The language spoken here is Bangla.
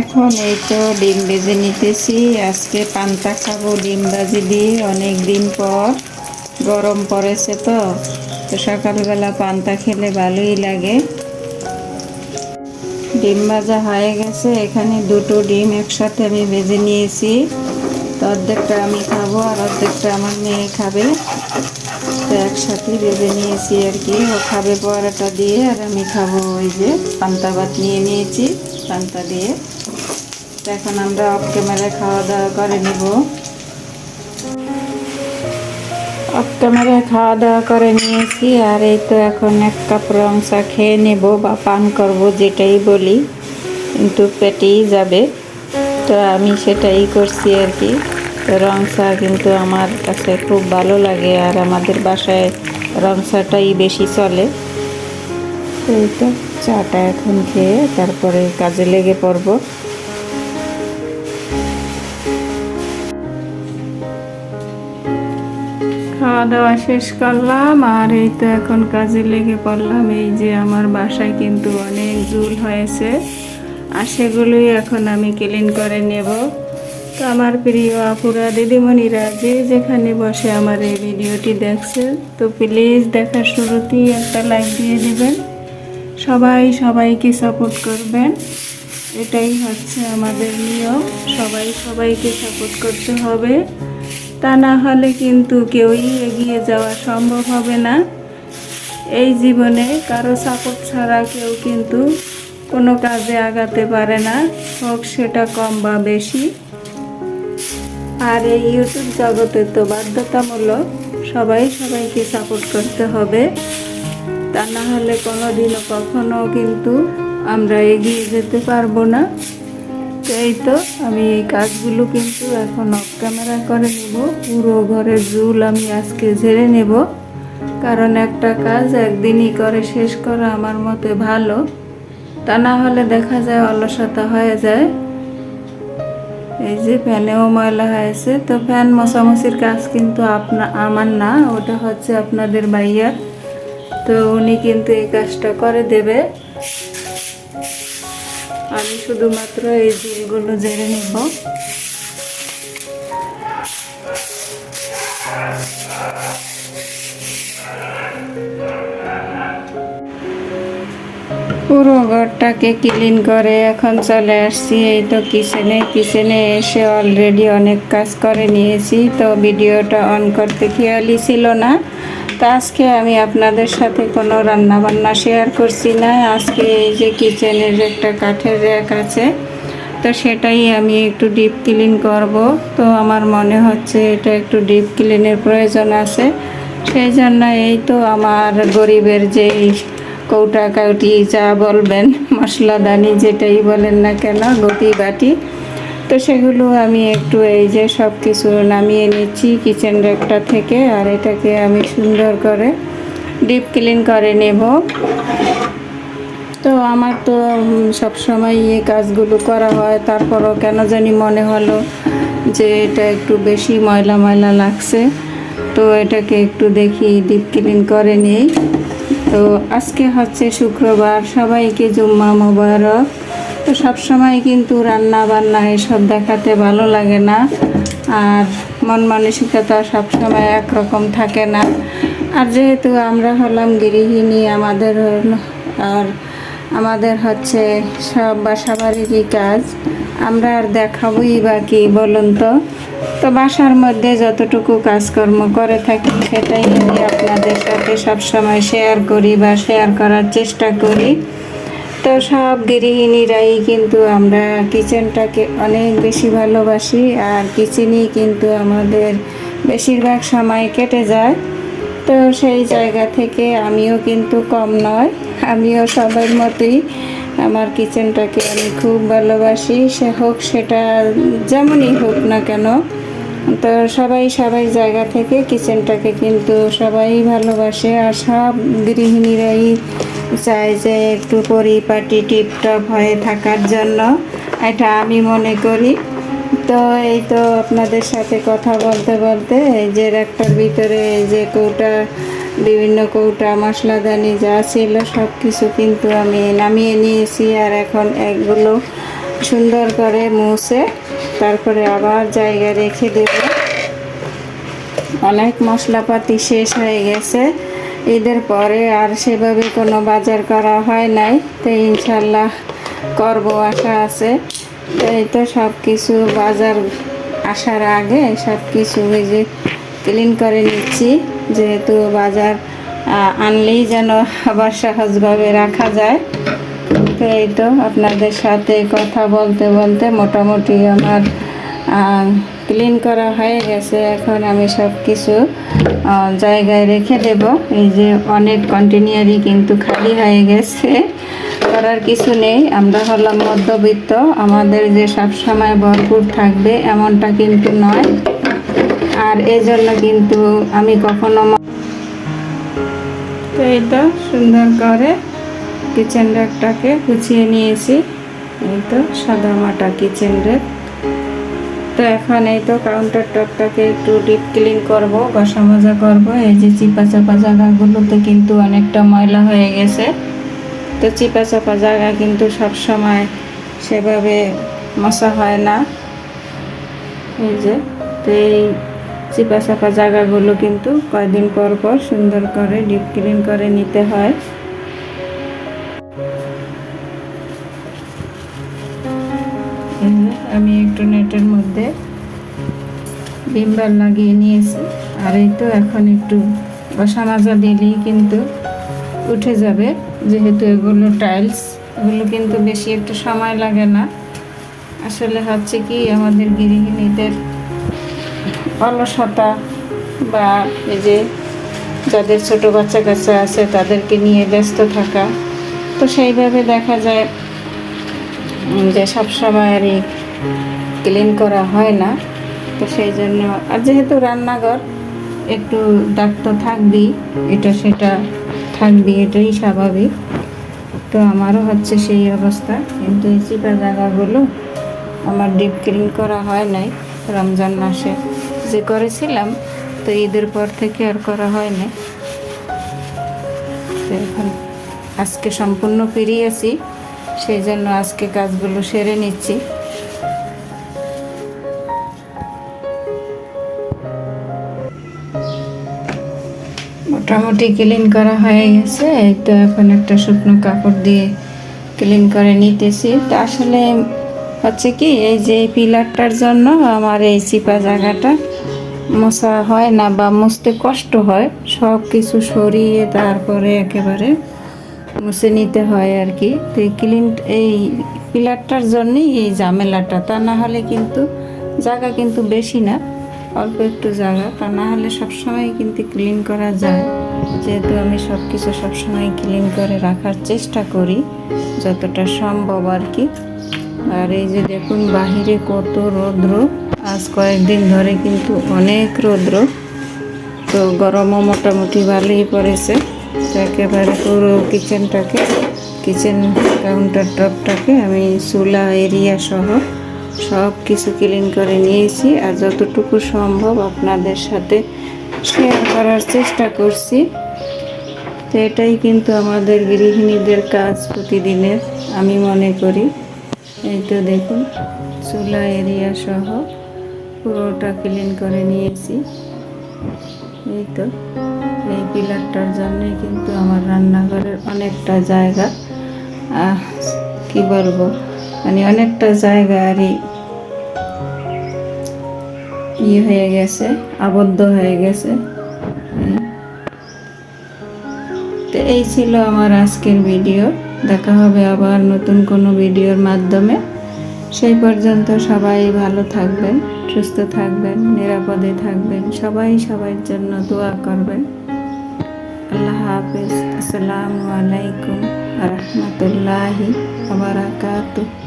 এখন এই তো ডিম ভেজে নিতেছি। আজকে পান্তা খাবো ডিম ভাজি দিয়ে, অনেক দিন পর। গরম পড়েছে তো তো সকালবেলা পান্তা খেলে ভালোই লাগে। ডিম ভাজা হয়ে গেছে। এখানে দুটো ডিম একসাথে আমি ভেজে নিয়েছি। তো অর্ধেকটা আমি খাবো আর অর্ধেকটা আমার মেয়ে খাবে। তো একসাথেই ভেজে নিয়েছি আর কি। ও খাবে পরোটা দিয়ে আর আমি খাবো ওই যে পান্তা ভাত নিয়ে নিয়েছি পান্তা দিয়ে। তো এখন আমরা অফ ক্যামেরায় খাওয়া দাওয়া করে নেব। অফ ক্যামেরায় খাওয়া দাওয়া করে নিয়েছি আর এই তো এখন এক কাপ রং চা খেয়ে নেব বা পান করব, যেটাই বলি, কিন্তু পেটেই যাবে। তো আমি সেটাই করছি আর কি। তো রং চা কিন্তু আমার কাছে খুব ভালো লাগে আর আমাদের বাসায় রং চাটাই বেশি চলে। তো এই তো চাটা এখন খেয়ে তারপরে কাজে লেগে পড়ব। খাওয়া দাওয়া শেষ করলাম আর এই তো এখন কাজে লেগে পড়লাম। এই যে আমার বাসায় কিন্তু অনেক ঝুল হয়েছে আর সেগুলোই এখন আমি ক্লিন করে নেব। তো আমার প্রিয় আপুরা দিদিমণিরা যে যেখানে বসে আমার এই ভিডিওটি দেখছেন, তো প্লিজ দেখার শুরুতেই একটা লাইক দিয়ে দিবেন। সবাই সবাইকে সাপোর্ট করবেন, এটাই হচ্ছে আমাদের নিয়ম। সবাই সবাইকে সাপোর্ট করতে হবে, তা না হলে কিন্তু কেউই এগিয়ে যাওয়া সম্ভব হবে না। এই জীবনে কারো সাপোর্ট ছাড়া কেউ কিন্তু কোনো কাজে আগাতে পারে না, হোক সেটা কম বা বেশি। আর এই ইউটিউব জগতে তো বাধ্যতামূলক সবাই সবাইকে সাপোর্ট করতে হবে, তা না হলে কোনোদিনও কখনো কিন্তু আমরা এগিয়ে যেতে পারবো না। তো এই তো আমি এই কাজগুলো কিন্তু এখন অফ ক্যামেরা করে নেব। পুরো ঘরের ঝুল আমি আজকে ঝেড়ে নেব, কারণ একটা কাজ একদিনই করে শেষ করা আমার মতে ভালো, তা না হলে দেখা যায় অলসতা হয়ে যায়। এই যে ফ্যানেও ময়লা হয়েছে, তো ফ্যান মশামশির কাজ কিন্তু আমার না, ওটা হচ্ছে আপনাদের ভাইয়ার। তো উনি কিন্তু এই কাজটা করে দেবে, আমি শুধুমাত্র এই ঝুলগুলো ঝেড়ে নেব। পুরো ঘরটাকে ক্লিন করে এখন চলে আসছি এই তো কিচেনে এসে অলরেডি অনেক কাজ করে নিয়েছি। তো ভিডিওটা অন করতে খেয়ালই ছিল না। তো আজকে আমি আপনাদের সাথে কোনো রান্না বান্না শেয়ার করছি না। আজকে এই যে কিচেনের একটা কাঠের র্যাক আছে, তো সেটাই আমি একটু ডিপ ক্লিন করব। তো আমার মনে হচ্ছে এটা একটু ডিপ ক্লিনের প্রয়োজন আছে, সেই জন্য এই তো আমার গরিবের যেই কৌটা কাউটি যা বলবেন, মশলাদানি যেটাই বলেন না কেন, গতি বাটি, তো সেগুলো আমি একটু এই যে সব কিছু নামিয়ে নিচ্ছি কিচেন র্যাকটা থেকে। আর এটাকে আমি সুন্দর করে ডিপ ক্লিন করে নেব। তো আমার তো সবসময় এই কাজগুলো করা হয়, তারপরও কেন জানি মনে হলো যে এটা একটু বেশি ময়লা ময়লা লাগছে, তো এটাকে একটু দেখি ডিপ ক্লিন করে নিই। তো আজকে হচ্ছে শুক্রবার, সবাইকে জুম্মা মোবারক। তো সবসময় কিন্তু রান্না বান্না এসব দেখাতে ভালো লাগে না, আর মন মানসিকতা সবসময় একরকম থাকে না। আর যেহেতু আমরা হলাম গৃহিণী, আমাদের হচ্ছে সব বাসা বাড়িরই কাজ, আমরা আর দেখাবই বা কি বলুন তো। তো বাসার মধ্যে যতটুকু কাজকর্ম করে থাকি সেটাই আমি আপনাদের সাথে সবসময় শেয়ার করি বা শেয়ার করার চেষ্টা করি। তো সব গৃহিণীরাই কিন্তু আমরা কিচেনটাকে অনেক বেশি ভালোবাসি, আর কিচেনেই কিন্তু আমাদের বেশিরভাগ সময় কেটে যায়। তো সেই জায়গা থেকে আমিও কিন্তু কম নয়, আমিও সবার মতোই আমার কিচেনটাকে আমি খুব ভালোবাসি, সেটা যেমনই হোক না কেন। তো সবাই জায়গা থেকে কিচেনটাকে কিন্তু সবাই ভালোবাসে, আর সব গৃহিণীরাই চায় যে একটু পরিপাটি টিপটপ হয়ে থাকার জন্য, এটা আমি মনে করি। তো এই তো আপনাদের সাথে কথা বলতে বলতে এই যে র্যাকটার ভিতরে এই যে বিভিন্ন কৌটা মশলাদানি যা ছিল সব কিছু কিন্তু আমি নামিয়ে নিয়েছি। আর এখন এগুলো সুন্দর করে মুছে তারপরে আবার জায়গায় রেখে দেব। অনেক মশলাপাতি শেষ হয়ে গেছে, ঈদের পরে আর সেভাবে কোনো বাজার করা হয় নাই, তো ইনশাল্লাহ করব আশা আছে। তো এই তো সব কিছু বাজার আসার আগে সব কিছু এই যে ক্লিন করে নিচ্ছি, যেহেতু বাজার আনলেই যেন আবার সহজভাবে রাখা যায়। তো এই তো আপনাদের সাথে কথা বলতে বলতে মোটামুটি আমার ক্লিন করা হয়ে গেছে। এখন আমি সব কিছু জায়গায় রেখে দেব। এই যে অনেক কন্টেনারই কিন্তু খালি হয়ে গেছে, করার কিছু নেই। আমরা হলাম মধ্যবিত্ত, আমাদের যে সব সময় ভরপুর থাকবে এমনটা কিন্তু নয়। আর এজন্য কিন্তু আমি কখনো তো এই তো সুন্দর করে কিচেন র্যাকটাকে গুছিয়ে নিয়েছি। এই তো সাদা মাটা কিচেন র্যাক। তো এখন এই তো কাউন্টার টপটাকে একটু ডিপ ক্লিন করব, ঘষা মাজা করব। এই যে চিপা চাপা জায়গাগুলোতে কিন্তু অনেকটা ময়লা হয়ে গেছে। তো চিপা চাপা জায়গা কিন্তু সব সময় সেভাবে মশা হয় না। এই যে তো এই চিপা চাপা জায়গাগুলো কিন্তু কয়েকদিন পর পর সুন্দর করে ডিপ ক্লিন করে নিতে হয়। আমি একটু নেটের মধ্যে ভিমবার লাগিয়ে নিয়েছি। আর এই তো এখন একটু ঘষা মাজা দিলেই কিন্তু উঠে যাবে, যেহেতু এগুলো টাইলস, এগুলো কিন্তু বেশি একটু সময় লাগে না। আসলে হচ্ছে কি, আমাদের গৃহিণীদের অলসতা বা এই যে যাদের ছোট বাচ্চা কাচ্চা আছে তাদেরকে নিয়ে ব্যস্ত থাকা, তো সেইভাবে দেখা যায় যে সবসময় আর ক্লিন করা হয় না। তো সেই জন্য, আর যেহেতু রান্নাঘর একটু দাগ তো থাকবেই, এটা সেটা থাকবেই, এটাই স্বাভাবিক। তো আমারও হচ্ছে সেই অবস্থা, কিন্তু এই চিপা জায়গাগুলো আমার ডিপ ক্লিন করা হয় নাই। রমজান মাসে যে করেছিলাম, তো ঈদের পর থেকে আর করা হয় না। তো এখন আজকে সম্পূর্ণ ফিরে আছি, সেই জন্য আজকে কাজগুলো সেরে নিচ্ছি। মোটামুটি ক্লিন করা হয়ে গেছে। এই তো এখন একটা শুকনো কাপড় দিয়ে ক্লিন করে নিতেছি। তো আসলে হচ্ছে কি, এই যে পিলারটার জন্য আমার এই চিপা জায়গাটা মোছা হয় না বা মুছতে কষ্ট হয়। সব কিছু সরিয়ে তারপরে একেবারে মুছে নিতে হয় আর কি। তো এই পিলারটার জন্যই এই ঝামেলাটা, তা না হলে কিন্তু জায়গা কিন্তু বেশি না, অল্প একটু জায়গা, তা না হলে সবসময় কিন্তু ক্লিন করা যায়। যেহেতু আমি সব কিছু সবসময় ক্লিন করে রাখার চেষ্টা করি যতটা সম্ভব আর কি। আর এই যে দেখুন বাহিরে কত রৌদ্র, আজ কয়েকদিন ধরে কিন্তু অনেক রৌদ্র। তো গরমও মোটামুটি ভালোই পড়েছে। তো একেবারে পুরো কিচেন কাউন্টার টপটাকে আমি চুলা এরিয়া সহ সব কিছু ক্লিন করে নিয়েছি। আর যতটুকু সম্ভব আপনাদের সাথে শেয়ার করার চেষ্টা করছি। তো এটাই কিন্তু আমাদের গৃহিণীদের কাজ প্রতিদিনের, আমি মনে করি। এই তো দেখুন চুলা এরিয়া সহ পুরোটা ক্লিন করে নিয়েছি। এই তো এই পিলারটার জন্যে কিন্তু আমার রান্নাঘরের অনেকটা জায়গা, কি বলবো, মানে অনেকটা জায়গা আর হয়ে গেছে, আবদ্ধ হয়ে গেছে। তো এই ছিল আমার আজকের ভিডিও। দেখা হবে আবার নতুন কোনো ভিডিওর মাধ্যমে। সেই পর্যন্ত সবাই ভালো থাকবেন, সুস্থ থাকবেন, নিরাপদে থাকবেন। সবাই সবার জন্য দোয়া করবেন। আল্লাহ হাফেজ। আসসালামু আলাইকুম ওয়া রাহমাতুল্লাহি ওয়া বারাকাতুহু।